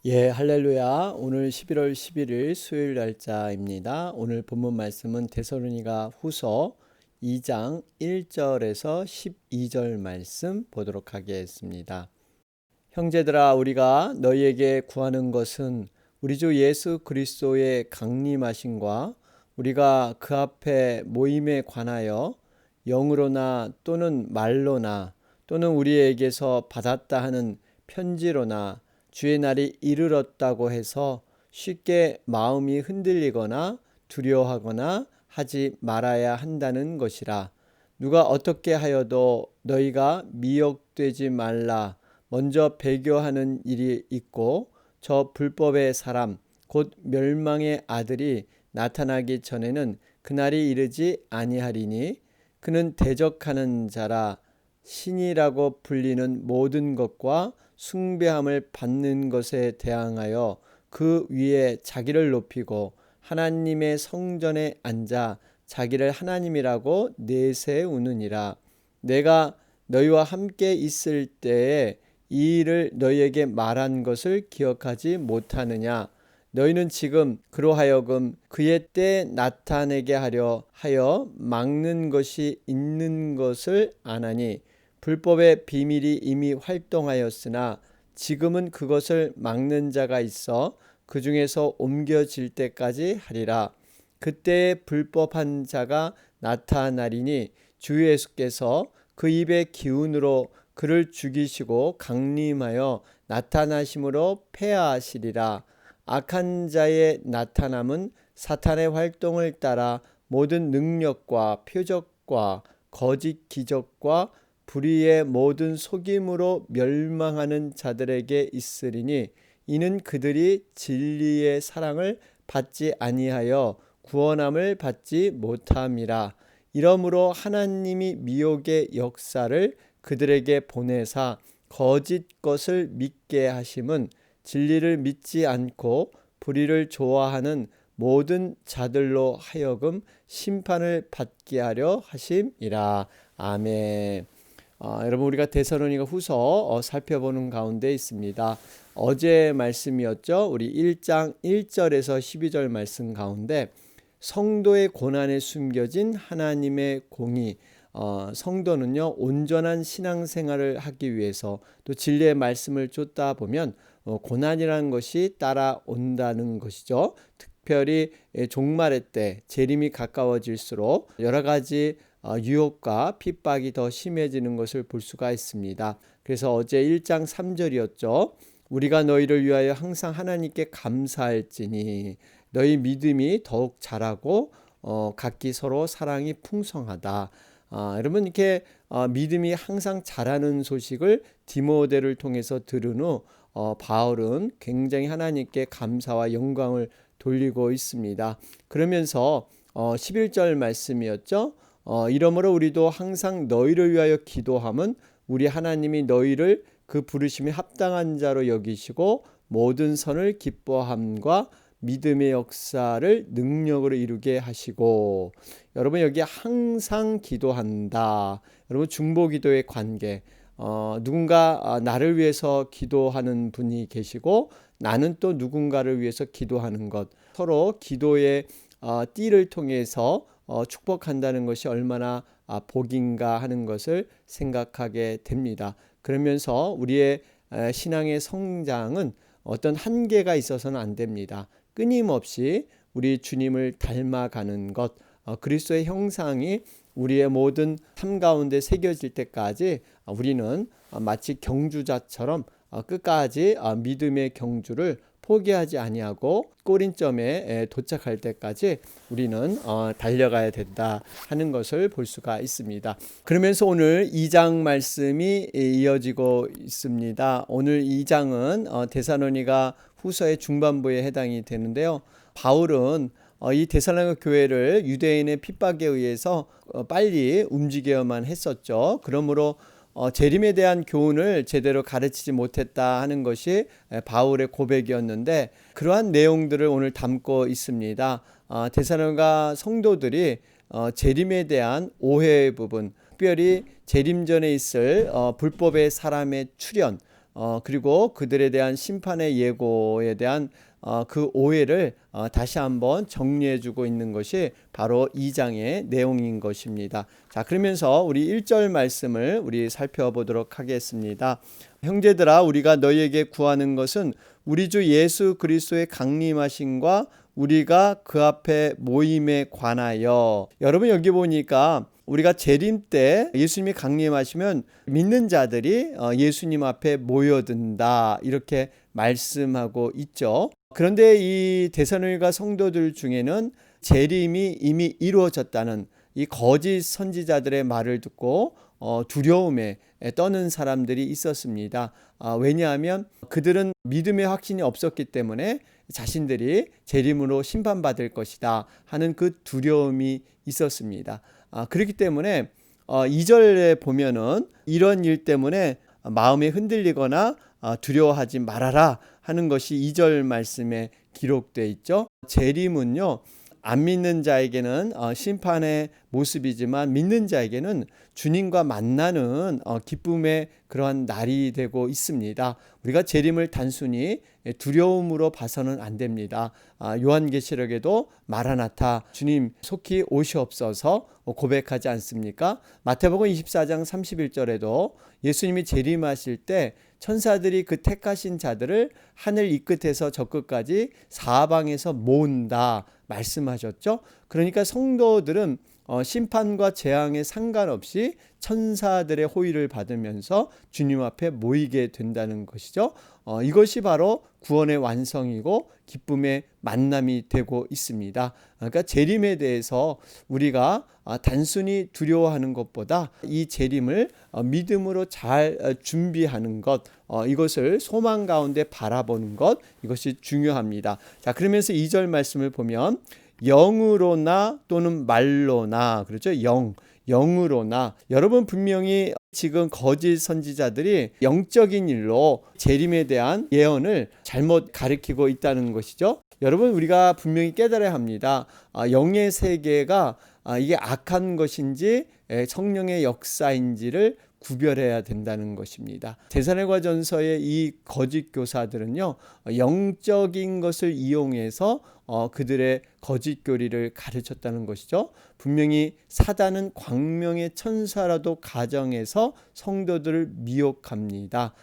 예, 할렐루야. 오늘 11월 11일 수요일 날짜입니다. 오늘 본문 말씀은 데살로니가 후서 2장 1절에서 12절 말씀 보도록 하겠습니다. 형제들아, 우리가 너희에게 구하는 것은 우리 주 예수 그리스도의 강림하심과 우리가 그 앞에 모임에 관하여 영으로나 또는 말로나 또는 우리에게서 받았다 하는 편지로나 주의 날이 이르렀다고 해서 쉽게 마음이 흔들리거나 두려워하거나 하지 말아야 한다는 것이라. 누가 어떻게 하여도 너희가 미혹되지 말라. 먼저 배교하는 일이 있고 저 불법의 사람 곧 멸망의 아들이 나타나기 전에는 그날이 이르지 아니하리니 그는 대적하는 자라. 신이라고 불리는 모든 것과 숭배함을 받는 것에 대항하여 그 위에 자기를 높이고 하나님의 성전에 앉아 자기를 하나님이라고 내세우느니라. 내가 너희와 함께 있을 때에 이 일을 너희에게 말한 것을 기억하지 못하느냐. 너희는 지금 그로 하여금 그의 때에 나타내게 하려 하여 막는 것이 있는 것을 아나니 불법의 비밀이 이미 활동하였으나 지금은 그것을 막는 자가 있어 그 중에서 옮겨질 때까지 하리라. 그때에 불법한 자가 나타나리니 주 예수께서 그 입의 기운으로 그를 죽이시고 강림하여 나타나심으로 패하시리라. 악한 자의 나타남은 사탄의 활동을 따라 모든 능력과 표적과 거짓 기적과 불의의 모든 속임으로 멸망하는 자들에게 있으리니 이는 그들이 진리의 사랑을 받지 아니하여 구원함을 받지 못함이라. 이러므로 하나님이 미혹의 역사를 그들에게 보내사 거짓 것을 믿게 하심은 진리를 믿지 않고 불의를 좋아하는 모든 자들로 하여금 심판을 받게 하려 하심이라. 아멘. 여러분, 우리가 데살로니가 후서 살펴보는 가운데 있습니다. 어제 말씀이었죠. 우리 1장 1절에서 12절 말씀 가운데 성도의 고난에 숨겨진 하나님의 공의, 성도는요 온전한 신앙생활을 하기 위해서 또 진리의 말씀을 쫓다 보면 고난이라는 것이 따라온다는 것이죠. 특별히 종말의 때 재림이 가까워질수록 여러 가지 유혹과 핍박이 더 심해지는 것을 볼 수가 있습니다. 그래서 어제 1장 3절이었죠. 우리가 너희를 위하여 항상 하나님께 감사할지니 너희 믿음이 더욱 자라고 각기 서로 사랑이 풍성하다. 여러분, 이렇게 믿음이 항상 자라는 소식을 디모데를 통해서 들은 후 바울은 굉장히 하나님께 감사와 영광을 돌리고 있습니다. 그러면서 11절 말씀이었죠. 이러므로 우리도 항상 너희를 위하여 기도함은 우리 하나님이 너희를 그 부르심이 합당한 자로 여기시고 모든 선을 기뻐함과 믿음의 역사를 능력으로 이루게 하시고. 여러분, 여기 항상 기도한다. 여러분, 중보기도의 관계, 누군가 나를 위해서 기도하는 분이 계시고 나는 또 누군가를 위해서 기도하는 것, 서로 기도의 띠를 통해서 축복한다는 것이 얼마나 복인가 하는 것을 생각하게 됩니다. 그러면서 우리의 신앙의 성장은 어떤 한계가 있어서는 안 됩니다. 끊임없이 우리 주님을 닮아가는 것, 그리스도의 형상이 우리의 모든 삶 가운데 새겨질 때까지 우리는 마치 경주자처럼 끝까지 믿음의 경주를 포기하지 아니하고 꼬린점에 도착할 때까지 우리는 달려가야 된다 하는 것을 볼 수가 있습니다. 그러면서 오늘 2장 말씀이 이어지고 있습니다. 오늘 2장은 데살로니가 후서의 중반부에 해당이 되는데요. 바울은 이 데살로니가 교회를 유대인의 핍박에 의해서 빨리 움직여야만 했었죠. 그러므로 재림에 대한 교훈을 제대로 가르치지 못했다 하는 것이 바울의 고백이었는데 그러한 내용들을 오늘 담고 있습니다. 데살로니가 성도들이 재림에 대한 오해의 부분, 특별히 재림 전에 있을 불법의 사람의 출현, 그리고 그들에 대한 심판의 예고에 대한 그 오해를 다시 한번 정리해주고 있는 것이 바로 2장의 내용인 것입니다. 자, 그러면서 우리 1절 말씀을 우리 살펴보도록 하겠습니다. 형제들아, 우리가 너희에게 구하는 것은 우리 주 예수 그리스도의 강림하심과 우리가 그 앞에 모임에 관하여. 여러분, 여기 보니까 우리가 재림 때 예수님이 강림하시면 믿는 자들이 예수님 앞에 모여든다, 이렇게 말씀하고 있죠. 그런데 이 데살로니가 성도들 중에는 재림이 이미 이루어졌다는 이 거짓 선지자들의 말을 듣고 두려움에 떠는 사람들이 있었습니다. 왜냐하면 그들은 믿음의 확신이 없었기 때문에 자신들이 재림으로 심판받을 것이다 하는 그 두려움이 있었습니다. 그렇기 때문에 2절에 보면은 이런 일 때문에 마음이 흔들리거나 두려워하지 말아라 하는 것이 2절 말씀에 기록되어 있죠. 재림은요, 안 믿는 자에게는 심판의 모습이지만 믿는 자에게는 주님과 만나는 기쁨의 그러한 날이 되고 있습니다. 우리가 재림을 단순히 두려움으로 봐서는 안 됩니다. 요한계시록에도 마라나타, 주님 속히 오시옵소서 고백하지 않습니까? 마태복음 24장 31절에도 예수님이 재림하실 때 천사들이 그 택하신 자들을 하늘 이 끝에서 저 끝까지 사방에서 모은다 말씀하셨죠. 그러니까 성도들은 심판과 재앙에 상관없이 천사들의 호의를 받으면서 주님 앞에 모이게 된다는 것이죠. 이것이 바로 구원의 완성이고 기쁨의 만남이 되고 있습니다. 그러니까 재림에 대해서 우리가 단순히 두려워하는 것보다 이 재림을 믿음으로 잘 준비하는 것, 이것을 소망 가운데 바라보는 것, 이것이 중요합니다. 자, 그러면서 2절 말씀을 보면 영으로나 또는 말로나, 그렇죠? 영으로나. 여러분, 분명히 지금 거짓 선지자들이 영적인 일로 재림에 대한 예언을 잘못 가리키고 있다는 것이죠. 여러분, 우리가 분명히 깨달아야 합니다. 영의 세계가 이게 악한 것인지 성령의 역사인지를 구별해야 된다는 것입니다. 데살로니가전서의 이 거짓 교사들은요, 영적인 것을 이용해서 그들의 거짓 교리를 가르쳤다는 것이죠. 분명히 사단은 광명의 천사라도 가정해서 성도들을 미혹합니다.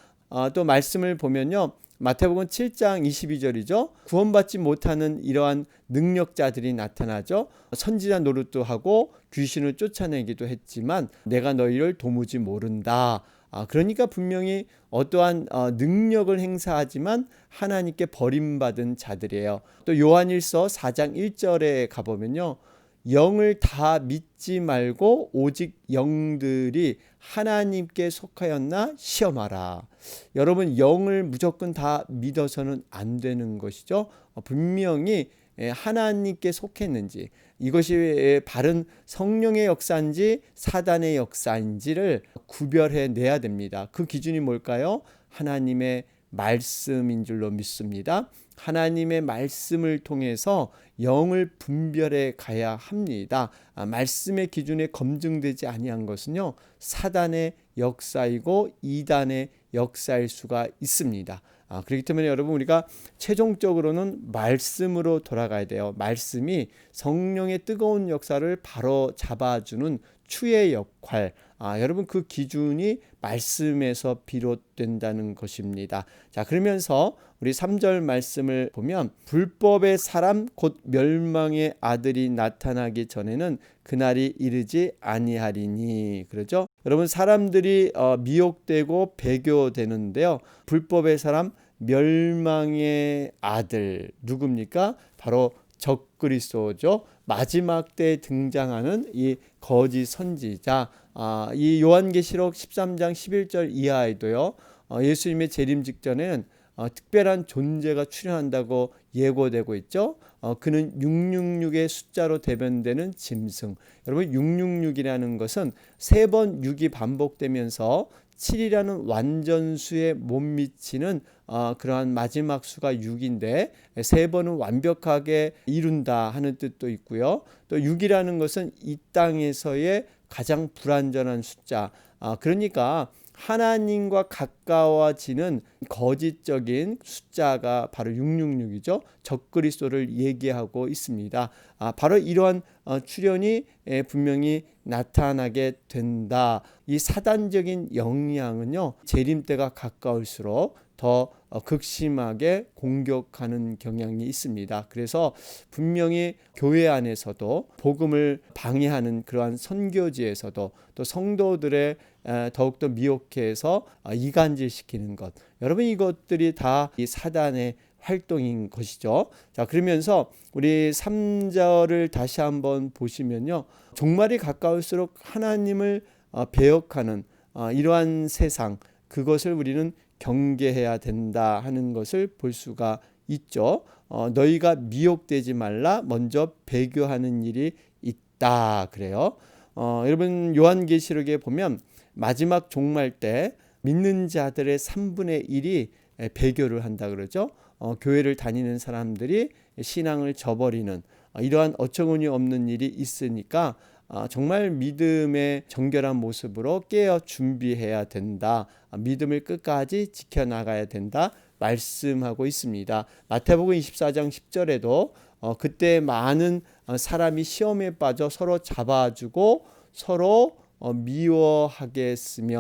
또 말씀을 보면요, 마태복음 7장 22절이죠. 구원받지 못하는 이러한 능력자들이 나타나죠. 선지자 노릇도 하고 귀신을 쫓아내기도 했지만 내가 너희를 도무지 모른다. 그러니까 분명히 어떠한 능력을 행사하지만 하나님께 버림받은 자들이에요. 또 요한일서 4장 1절에 가보면요, 영을 다 믿지 말고 오직 영들이 하나님께 속하였나 시험하라. 여러분, 영을 무조건 다 믿어서는 안 되는 것이죠. 분명히 하나님께 속했는지, 이것이 바른 성령의 역사인지 사단의 역사인지를 구별해 내야 됩니다. 그 기준이 뭘까요? 하나님의 말씀인 줄로 믿습니다. 하나님의 말씀을 통해서 영을 분별해 가야 합니다. 말씀의 기준에 검증되지 아니한 것은요, 사단의 역사이고 이단의 역사일 수가 있습니다. 그렇기 때문에 여러분, 우리가 최종적으로는 말씀으로 돌아가야 돼요. 말씀이 성령의 뜨거운 역사를 바로 잡아주는 추의 역할, 여러분, 그 기준이 말씀에서 비롯된다는 것입니다. 자, 그러면서 우리 3절 말씀을 보면 불법의 사람 곧 멸망의 아들이 나타나기 전에는 그날이 이르지 아니하리니. 그러죠? 여러분, 사람들이 미혹되고 배교되는데요, 불법의 사람, 멸망의 아들 누굽니까? 바로 적그리스도죠. 마지막 때 등장하는 이 거짓 선지자, 이 요한계시록 13장 11절 이하에도요, 예수님의 재림 직전에는 특별한 존재가 출현한다고 예고되고 있죠. 그는 666의 숫자로 대변되는 짐승. 여러분, 666이라는 것은 3번 6이 반복되면서 7이라는 완전수에 못 미치는 그러한 마지막 수가 6인데 3번은 완벽하게 이룬다 하는 뜻도 있고요. 또 6이라는 것은 이 땅에서의 가장 불완전한 숫자. 그러니까 하나님과 가까워지는 거짓적인 숫자가 바로 666이죠. 적그리스도를 얘기하고 있습니다. 바로 이러한 출현이 분명히 나타나게 된다. 이 사단적인 영향은요, 재림 때가 가까울수록 더 극심하게 공격하는 경향이 있습니다. 그래서 분명히 교회 안에서도 복음을 방해하는 그러한 선교지에서도 또 성도들의 더욱더 미혹해서 이간질시키는 것, 여러분 이것들이 다 이 사단의 활동인 것이죠. 자, 그러면서 우리 3절을 다시 한번 보시면요, 종말이 가까울수록 하나님을 배역하는 이러한 세상, 그것을 우리는 경계해야 된다 하는 것을 볼 수가 있죠. 너희가 미혹되지 말라, 먼저 배교하는 일이 있다 그래요. 여러분 요한계시록에 보면 마지막 종말 때 믿는 자들의 3분의 1이 배교를 한다 그러죠. 교회를 다니는 사람들이 신앙을 저버리는 이러한 어처구니 없는 일이 있으니까 정말 믿음의 정결한 모습으로 깨어 준비해야 된다. 믿음을 끝까지 지켜나가야 된다 말씀하고 있습니다. 마태복음 24장 10절에도 그때 많은 사람이 시험에 빠져 서로 잡아주고 서로 미워하겠으며,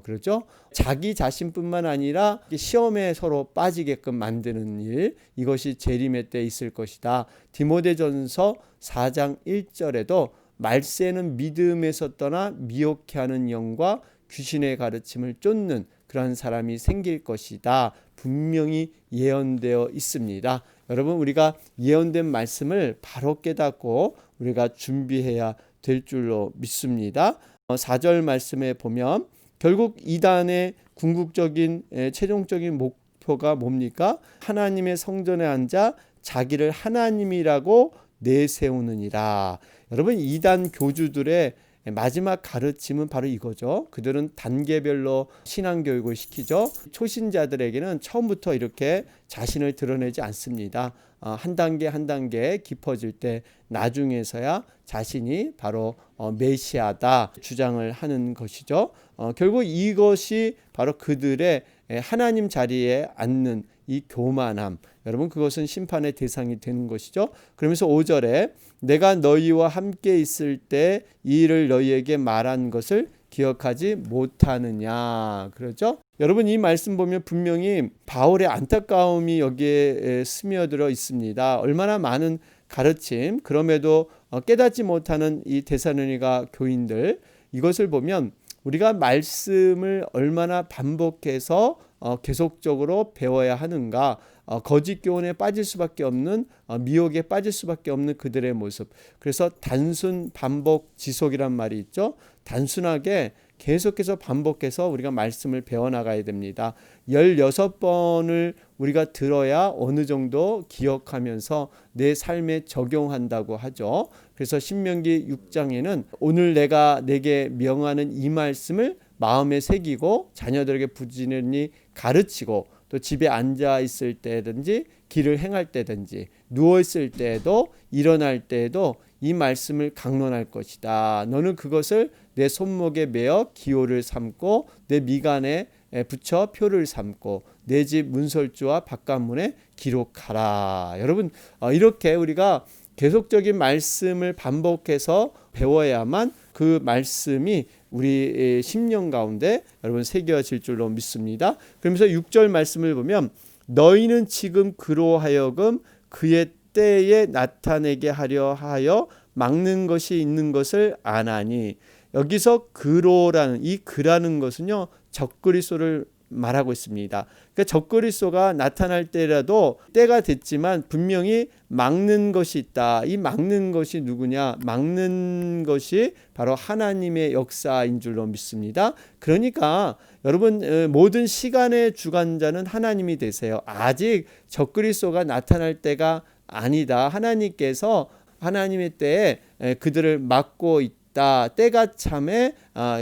그렇죠? 자기 자신뿐만 아니라 시험에 서로 빠지게끔 만드는 일, 이것이 재림의 때 있을 것이다. 디모데전서 4장 1절에도 말세는 믿음에서 떠나 미혹해 하는 영과 귀신의 가르침을 쫓는 그러한 사람이 생길 것이다. 분명히 예언되어 있습니다. 여러분, 우리가 예언된 말씀을 바로 깨닫고 우리가 준비해야 될 줄로 믿습니다. 4절 말씀에 보면 결국 이단의 궁극적인 최종적인 목표가 뭡니까? 하나님의 성전에 앉아 자기를 하나님이라고 내세우느니라. 여러분, 이단 교주들의 마지막 가르침은 바로 이거죠. 그들은 단계별로 신앙교육을 시키죠. 초신자들에게는 처음부터 이렇게 자신을 드러내지 않습니다. 한 단계 한 단계 깊어질 때 나중에서야 자신이 바로 메시아다 주장을 하는 것이죠. 결국 이것이 바로 그들의 하나님 자리에 앉는 이 교만함, 여러분 그것은 심판의 대상이 되는 것이죠. 그러면서 5절에 내가 너희와 함께 있을 때 이 일을 너희에게 말한 것을 기억하지 못하느냐, 그러죠. 여러분 이 말씀 보면 분명히 바울의 안타까움이 여기에 스며들어 있습니다. 얼마나 많은 가르침, 그럼에도 깨닫지 못하는 이 데살로니가 교인들, 이것을 보면 우리가 말씀을 얼마나 반복해서 계속적으로 배워야 하는가, 거짓 교훈에 빠질 수밖에 없는, 미혹에 빠질 수밖에 없는 그들의 모습. 그래서 단순 반복 지속이란 말이 있죠. 단순하게 계속해서 반복해서 우리가 말씀을 배워나가야 됩니다. 16번을 우리가 들어야 어느 정도 기억하면서 내 삶에 적용한다고 하죠. 그래서 신명기 6장에는 오늘 내가 내게 명하는 이 말씀을 마음에 새기고 자녀들에게 부지런히 가르치고, 또 집에 앉아 있을 때든지 길을 행할 때든지 누워 있을 때에도 일어날 때에도 이 말씀을 강론할 것이다. 너는 그것을 내 손목에 매어 기호를 삼고 내 미간에 붙여 표를 삼고 내 집 문설주와 바깥문에 기록하라. 여러분 이렇게 우리가 계속적인 말씀을 반복해서 배워야만 그 말씀이 우리 심령 가운데 여러분 새겨질 줄로 믿습니다. 그러면서 6절 말씀을 보면 너희는 지금 그로 하여금 그의 때에 나타내게 하려 하여 막는 것이 있는 것을 아나니, 여기서 그로라는 이 그라는 것은요 적그리스도를 말하고 있습니다. 그러니까 적그리스도가 나타날 때라도 때가 됐지만 분명히 막는 것이 있다. 이 막는 것이 누구냐? 막는 것이 바로 하나님의 역사인 줄로 믿습니다. 그러니까 여러분 모든 시간의 주관자는 하나님이 되세요. 아직 적그리스도가 나타날 때가 아니다. 하나님께서 하나님의 때에 그들을 막고 있다. 때가 참에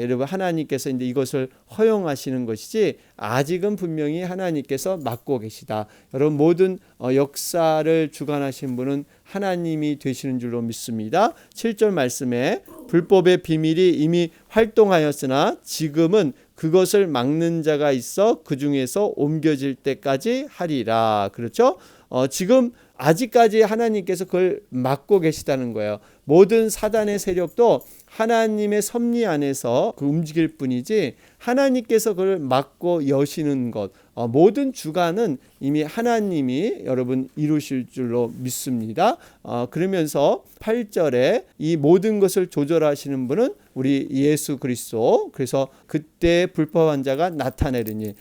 여러분 하나님께서 이제 이것을 허용하시는 것이지 아직은 분명히 하나님께서 막고 계시다. 여러분 모든 역사를 주관하신 분은 하나님이 되시는 줄로 믿습니다. 7절 말씀에 불법의 비밀이 이미 활동하였으나 지금은 그것을 막는 자가 있어 그 중에서 옮겨질 때까지 하리라. 그렇죠? 지금 아직까지 하나님께서 그걸 막고 계시다는 거예요. 모든 사단의 세력도 하나님의 섭리 안에서 그 움직일 뿐이지 하나님께서 그걸 막고 여시는 것, 모든 주관은 이미 하나님이 여러분 이루실 줄로 믿습니다. 그러면서 8절에 이 모든 것을 조절하시는 분은 우리 예수 그리스도. 그래서 그때 불법한 자가 나타내리니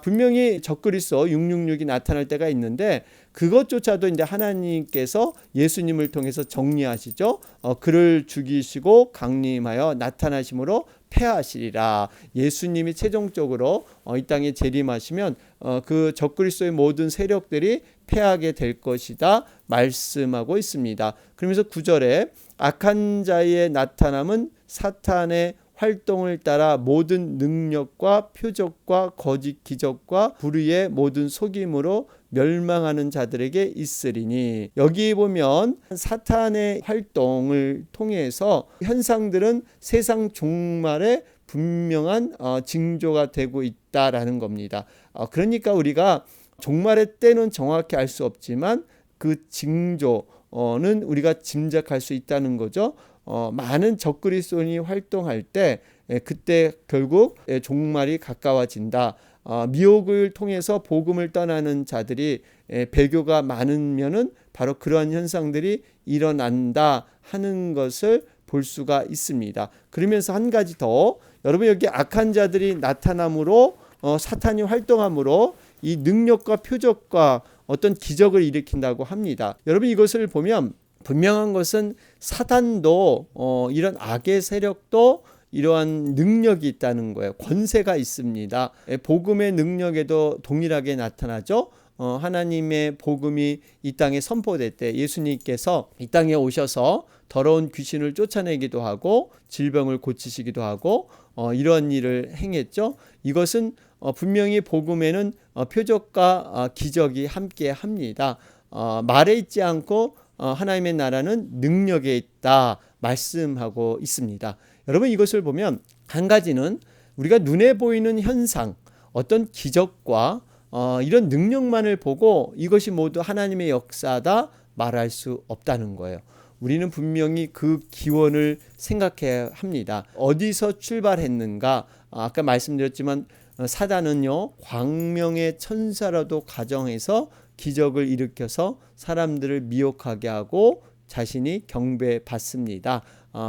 분명히 적그리스도 666이 나타날 때가 있는데 그것조차도 이제 하나님께서 예수님을 통해서 정리하시죠. 그를 죽이시고 강림하여 나타나심으로 패하시리라. 예수님이 최종적으로 이 땅에 재림하시면 그 적그리스도의 모든 세력들이 패하게 될 것이다 말씀하고 있습니다. 그러면서 9절에 악한 자의 나타남은 사탄의 활동을 따라 모든 능력과 표적과 거짓 기적과 불의의 모든 속임으로 멸망하는 자들에게 있으리니, 여기 보면 사탄의 활동을 통해서 현상들은 세상 종말의 분명한 징조가 되고 있다라는 겁니다. 그러니까 우리가 종말의 때는 정확히 알 수 없지만 그 징조는 우리가 짐작할 수 있다는 거죠. 많은 적그리스도인이 활동할 때 그때 결국 종말이 가까워진다. 미혹을 통해서 복음을 떠나는 자들이 배교가 많으면은 바로 그러한 현상들이 일어난다 하는 것을 볼 수가 있습니다. 그러면서 한 가지 더, 여러분 여기 악한 자들이 나타남으로 사탄이 활동함으로 이 능력과 표적과 어떤 기적을 일으킨다고 합니다. 여러분 이것을 보면 분명한 것은 사탄도 이런 악의 세력도 이러한 능력이 있다는 거예요. 권세가 있습니다. 복음의 능력에도 동일하게 나타나죠. 하나님의 복음이 이 땅에 선포될 때 예수님께서 이 땅에 오셔서 더러운 귀신을 쫓아내기도 하고 질병을 고치시기도 하고 이런 일을 행했죠. 이것은 분명히 복음에는 표적과 기적이 함께 합니다. 말에 있지 않고 하나님의 나라는 능력에 있다 말씀하고 있습니다. 여러분 이것을 보면 한 가지는 우리가 눈에 보이는 현상, 어떤 기적과 이런 능력만을 보고 이것이 모두 하나님의 역사다 말할 수 없다는 거예요. 우리는 분명히 그 기원을 생각해야 합니다. 어디서 출발했는가? 아까 말씀드렸지만 사단은요, 광명의 천사라도 가정해서 기적을 일으켜서 사람들을 미혹하게 하고 자신이 경배받습니다.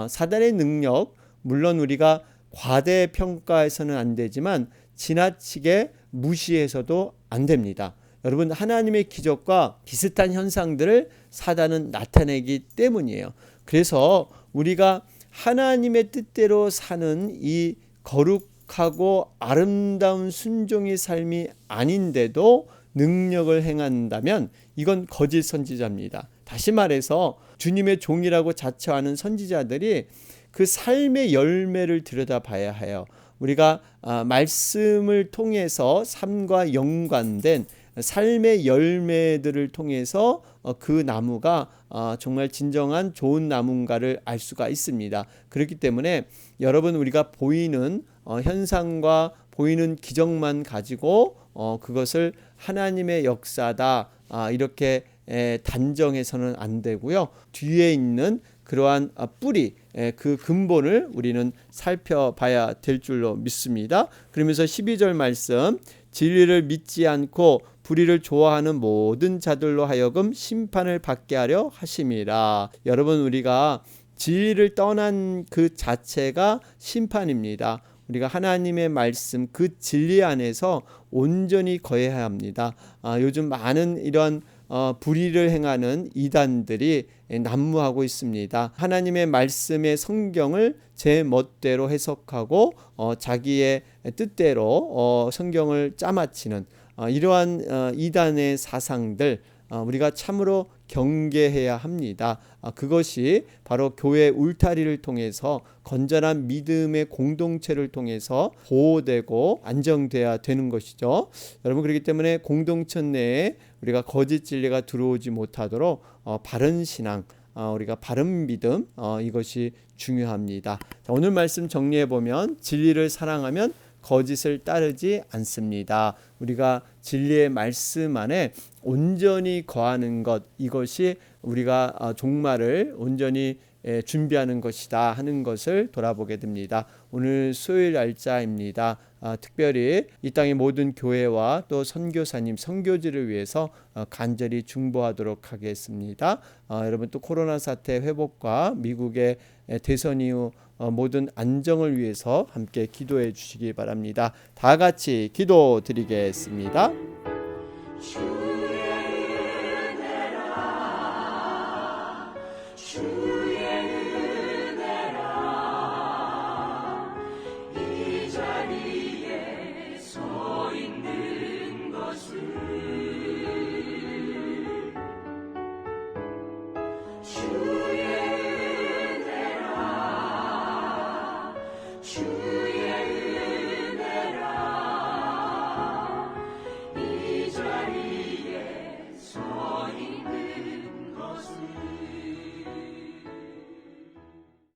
사단의 능력, 물론 우리가 과대평가해서는 안 되지만 지나치게 무시해서도 안 됩니다. 여러분 하나님의 기적과 비슷한 현상들을 사단은 나타내기 때문이에요. 그래서 우리가 하나님의 뜻대로 사는 이 거룩하고 아름다운 순종의 삶이 아닌데도 능력을 행한다면 이건 거짓 선지자입니다. 다시 말해서 주님의 종이라고 자처하는 선지자들이 그 삶의 열매를 들여다봐야 해요. 우리가 말씀을 통해서 삶과 연관된 삶의 열매들을 통해서 그 나무가 정말 진정한 좋은 나무인가를 알 수가 있습니다. 그렇기 때문에 여러분 우리가 보이는 현상과 보이는 기적만 가지고 그것을 하나님의 역사다 이렇게 단정해서는 안 되고요. 뒤에 있는 그러한 뿌리, 그 근본을 우리는 살펴봐야 될 줄로 믿습니다. 그러면서 12절 말씀, 진리를 믿지 않고 불의를 좋아하는 모든 자들로 하여금 심판을 받게 하려 하심이라. 여러분 우리가 진리를 떠난 그 자체가 심판입니다. 우리가 하나님의 말씀 그 진리 안에서 온전히 거해야 합니다. 요즘 많은 이런 불의를 행하는 이단들이 난무하고 있습니다. 하나님의 말씀의 성경을 제 멋대로 해석하고 자기의 뜻대로 성경을 짜맞히는 이러한 이단의 사상들 우리가 참으로 경계해야 합니다. 그것이 바로 교회 울타리를 통해서 건전한 믿음의 공동체를 통해서 보호되고 안정돼야 되는 것이죠. 여러분 그렇기 때문에 공동체 내에 우리가 거짓 진리가 들어오지 못하도록 바른 신앙, 우리가 바른 믿음 이것이 중요합니다. 자, 오늘 말씀 정리해 보면 진리를 사랑하면 거짓을 따르지 않습니다. 우리가 진리의 말씀 안에 온전히 거하는 것, 이것이 우리가 종말을 온전히 준비하는 것이다 하는 것을 돌아보게 됩니다. 오늘 수요일 날짜입니다. 특별히 이 땅의 모든 교회와 또 선교사님, 선교지를 위해서 간절히 중보하도록 하겠습니다. 여러분 또 코로나 사태 회복과 미국의 대선 이후 모든 안정을 위해서 함께 기도해 주시기 바랍니다. 다 같이 기도드리겠습니다.